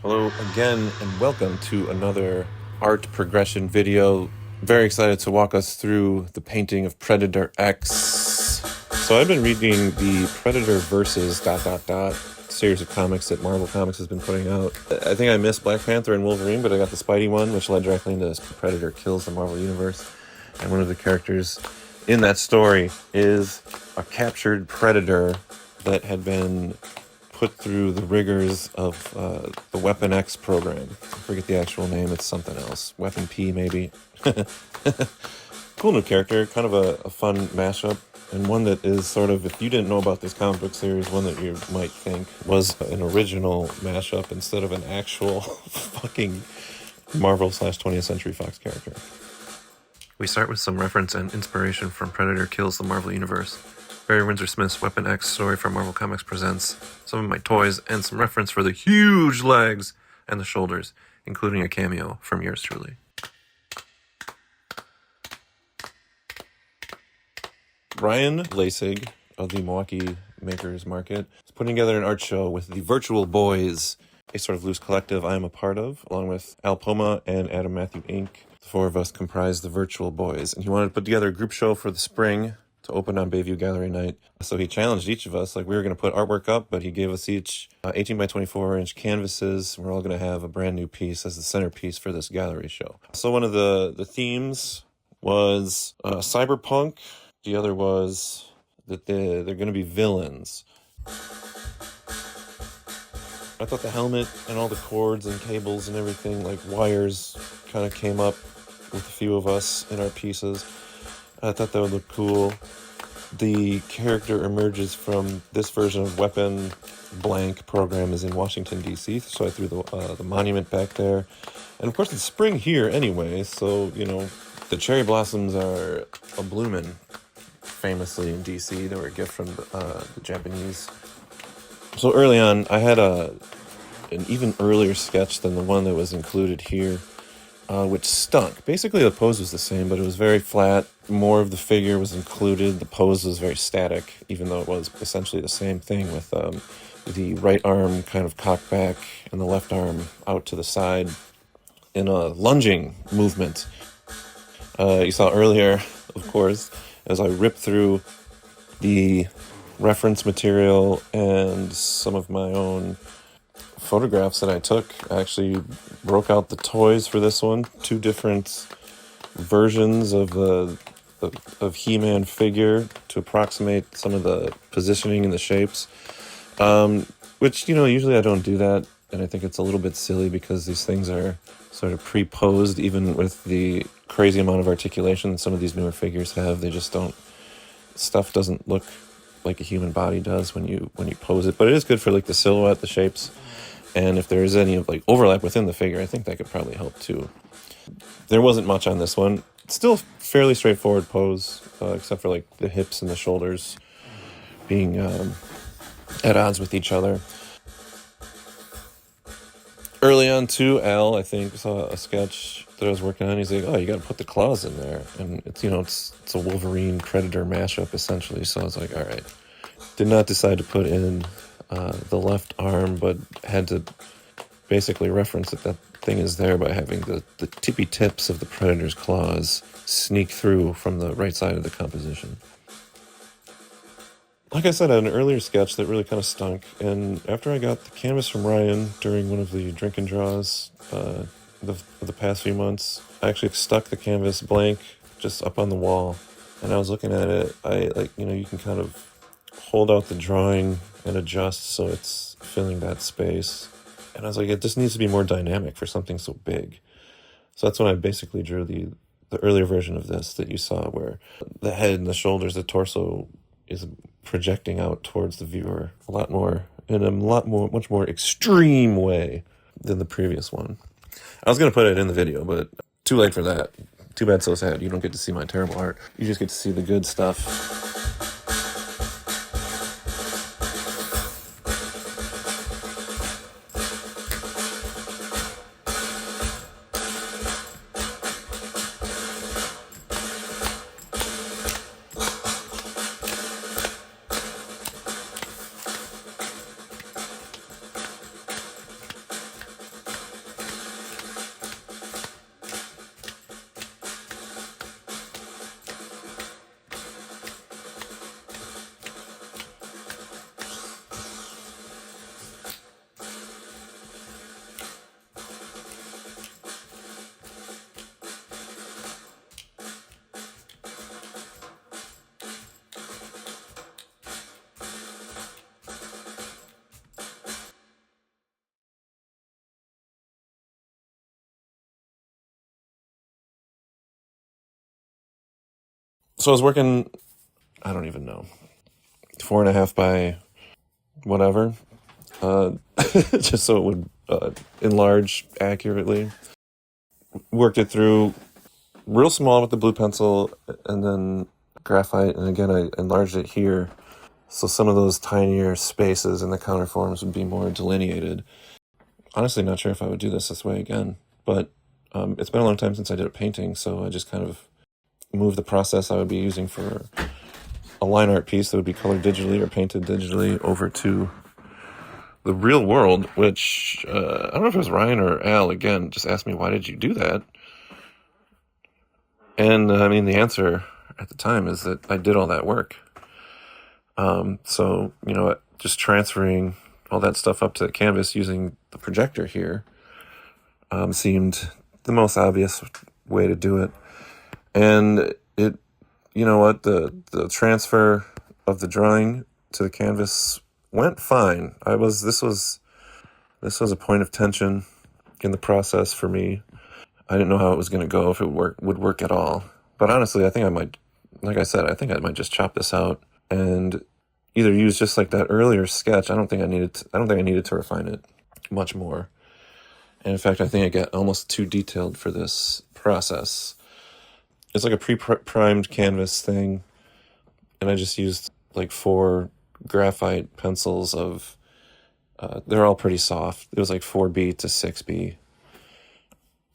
Hello again and welcome to another art progression video. Very excited to walk us through the painting of Predator X. So I've been reading the Predator versus ... series of comics that Marvel Comics has been putting out. I think I missed Black Panther and Wolverine, but I got the Spidey one, which led directly into Predator kills the Marvel Universe. And one of the characters in that story is a captured Predator that had been put through the rigors of the Weapon X program. I forget the actual name, it's something else. Weapon P, maybe. Cool new character, kind of a fun mashup, and one that is sort of, if you didn't know about this comic book series, one that you might think was an original mashup instead of an actual fucking Marvel/20th Century Fox character. We start with some reference and inspiration from Predator Kills the Marvel Universe. Barry Windsor Smith's Weapon X story from Marvel Comics presents some of my toys and some reference for the huge legs and the shoulders, including a cameo from yours truly. Ryan Lasig of the Milwaukee Makers Market is putting together an art show with the Virtual Boys, a sort of loose collective I am a part of, along with Al Poma and Adam Matthew Inc. The four of us comprise the Virtual Boys, and he wanted to put together a group show for the spring to open on Bayview Gallery night. So he challenged each of us, like we were going to put artwork up, but he gave us each 18 by 24 inch canvases. We're all going to have a brand new piece as the centerpiece for this gallery show. So one of the themes was cyberpunk. The other was that they're going to be villains. I thought the helmet and all the cords and cables and everything, like wires, kind of came up with a few of us in our pieces. I thought that would look cool. The character emerges from this version of Weapon Blank program is in Washington, D.C., so I threw the monument back there. And of course it's spring here anyway, so, you know, the cherry blossoms are a-bloomin', famously in D.C. They were a gift from the Japanese. So early on, I had an even earlier sketch than the one that was included here, which stunk. Basically, the pose was the same, but it was very flat. More of the figure was included. The pose was very static, even though it was essentially the same thing with the right arm kind of cocked back and the left arm out to the side in a lunging movement. You saw earlier, of course, as I ripped through the reference material and some of my own photographs that I took. I actually broke out the toys for this one, two different versions of He-Man figure to approximate some of the positioning and the shapes, which, you know, usually I don't do that, and I think it's a little bit silly because these things are sort of pre-posed, even with the crazy amount of articulation that some of these newer figures have. They just don't, stuff doesn't look like a human body does when you pose it, but it is good for like the silhouette, the shapes. And if there is any like overlap within the figure, I think that could probably help too. There wasn't much on this one. Still fairly straightforward pose, except for like the hips and the shoulders being at odds with each other. Early on too, Al, I think, saw a sketch that I was working on. He's like, "Oh, you got to put the claws in there," and it's, you know, it's a Wolverine Predator mashup essentially. So I was like, all right. Did not decide to put in the left arm, but had to basically reference that thing is there by having the tippy tips of the Predator's claws sneak through from the right side of the composition. Like I said, I had an earlier sketch that really kind of stunk, and after I got the canvas from Ryan during one of the drink and draws the past few months, I actually stuck the canvas blank just up on the wall, and I was looking at it. You can kind of hold out the drawing and adjust so it's filling that space. And I was like, it just needs to be more dynamic for something so big. So that's when I basically drew the earlier version of this that you saw, where the head and the shoulders, the torso is projecting out towards the viewer much more extreme way than the previous one. I was going to put it in the video, but too late for that. Too bad, so sad. You don't get to see my terrible art. You just get to see the good stuff. So I was working, I don't even know, 4.5 by whatever, just so it would enlarge accurately. Worked it through real small with the blue pencil and then graphite, and again I enlarged it here so some of those tinier spaces in the counterforms would be more delineated. Honestly, not sure if I would do this way again, but it's been a long time since I did a painting, so I just kind of moved the process I would be using for a line art piece that would be colored digitally or painted digitally over to the real world, which I don't know if it was Ryan or Al, again, just asked me, why did you do that? And I mean, the answer at the time is that I did all that work. So, just transferring all that stuff up to the canvas using the projector here seemed the most obvious way to do it. And it, the transfer of the drawing to the canvas went fine. This was a point of tension in the process for me. I didn't know how it was going to go, if it would work at all. But honestly, I think I might, like I said, I think I might just chop this out and either use just like that earlier sketch. I don't think I needed to refine it much more. And in fact, I think I got almost too detailed for this process. It's like a pre-primed canvas thing, and I just used like 4 graphite pencils of, they're all pretty soft. It was like 4B to 6B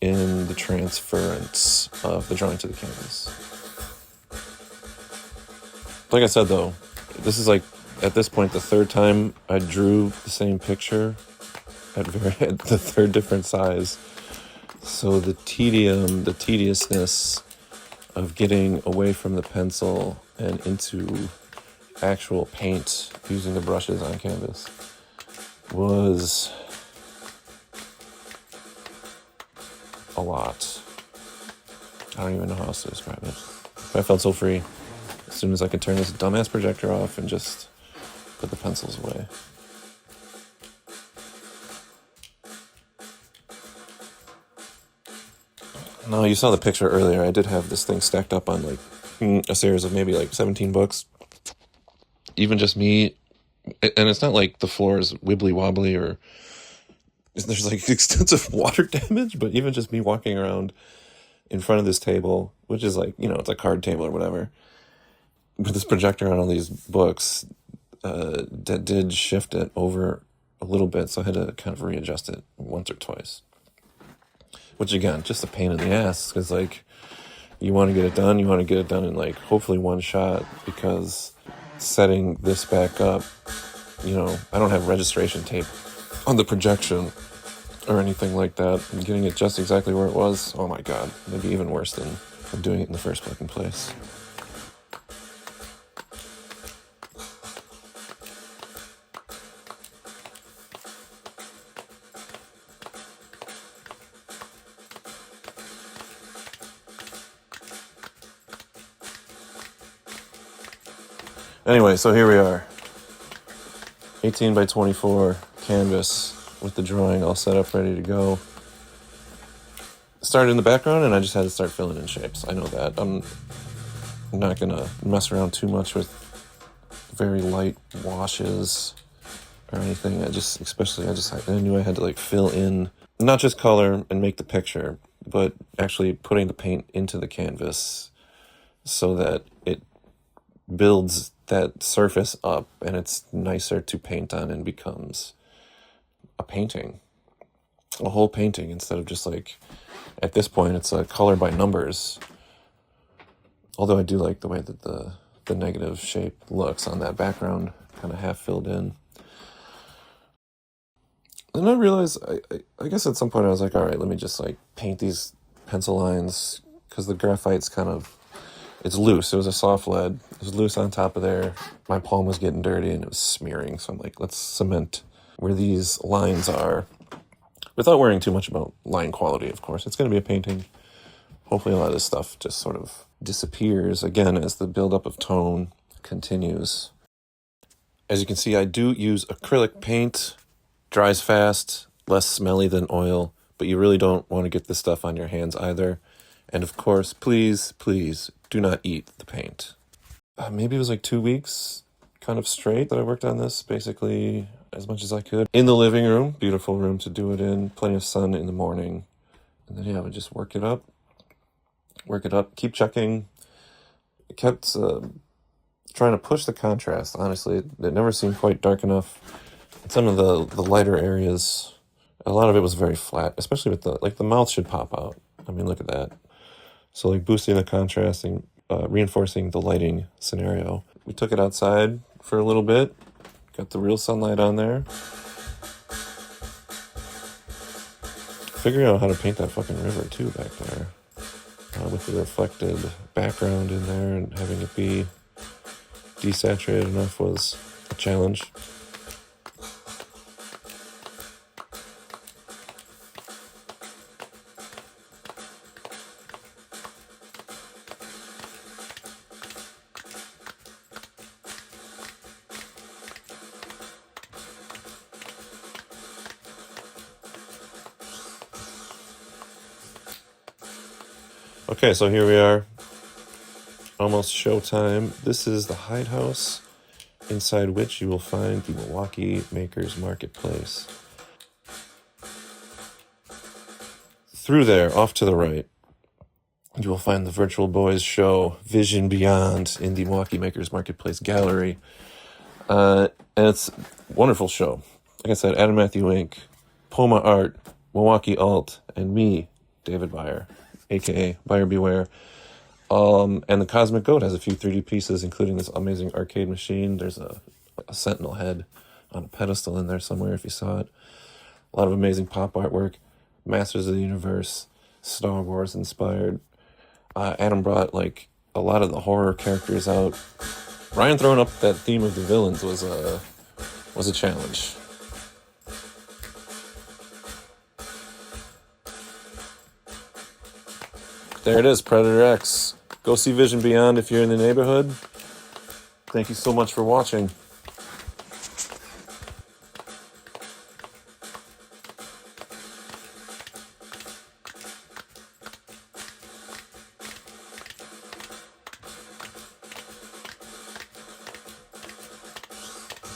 in the transference of the drawing to the canvas. Like I said, though, this is like, at this point, the 3rd time I drew the same picture at the 3rd different size. So the tediousness of getting away from the pencil and into actual paint using the brushes on canvas was a lot. I don't even know how else to describe it. But I felt so free as soon as I could turn this dumbass projector off and just put the pencils away. No, you saw the picture earlier. I did have this thing stacked up on like a series of maybe like 17 books. Even just me, and it's not like the floor is wibbly wobbly or there's like extensive water damage, but even just me walking around in front of this table, which is like, it's a card table or whatever, with this projector on all these books, that did shift it over a little bit, so I had to kind of readjust it once or twice. Which, again, just a pain in the ass, because, like, you want to get it done in, like, hopefully one shot, because setting this back up, I don't have registration tape on the projection or anything like that. And getting it just exactly where it was, oh my god, maybe even worse than doing it in the first fucking place. Anyway, so here we are. 18 by 24 canvas with the drawing all set up, ready to go. Started in the background, and I just had to start filling in shapes. I know that. I'm not going to mess around too much with very light washes or anything. I knew I had to like fill in, not just color and make the picture, but actually putting the paint into the canvas so that it builds that surface up and it's nicer to paint on and becomes a painting, a whole painting, instead of just like, at this point it's a color by numbers. Although I do like the way that the negative shape looks on that background, kind of half filled in. And I realized, I guess at some point I was like, all right, let me just like paint these pencil lines, because the graphite's it's loose. It was a soft lead. It was loose on top of there. My palm was getting dirty and it was smearing. So I'm like, let's cement where these lines are, without worrying too much about line quality, of course. It's going to be a painting. Hopefully a lot of this stuff just sort of disappears, again, as the buildup of tone continues. As you can see, I do use acrylic paint. Dries fast, less smelly than oil, but you really don't want to get this stuff on your hands either. And of course, please, please do not eat the paint. Maybe it was like 2 weeks kind of straight that I worked on this, basically as much as I could. In the living room, beautiful room to do it in, plenty of sun in the morning. And then, yeah, I would just work it up, keep checking. I kept trying to push the contrast, honestly. It never seemed quite dark enough. Some of the lighter areas, a lot of it was very flat, especially with the mouth should pop out. I mean, look at that. So like boosting the contrasting, reinforcing the lighting scenario. We took it outside for a little bit, got the real sunlight on there. Figuring out how to paint that fucking river too back there. With the reflected background in there and having it be desaturated enough was a challenge. Okay, so here we are, almost showtime. This is the hidehouse, inside which you will find the Milwaukee Makers Marketplace. Through there, off to the right, you will find the Virtual Boys show, Vision Beyond, in the Milwaukee Makers Marketplace Gallery. And it's a wonderful show. Like I said, Adam Matthew Inc., Poma Art, Milwaukee Alt, and me, David Beyer, aka Buyer Beware. And the Cosmic Goat has a few 3D pieces, including this amazing arcade machine. There's a sentinel head on a pedestal in there somewhere if you saw it. A lot of amazing pop artwork. Masters of the Universe, Star Wars inspired. Adam brought like a lot of the horror characters out. Ryan throwing up that theme of the villains was a challenge. There it is, Predator X. Go see Vision Beyond if you're in the neighborhood. Thank you so much for watching.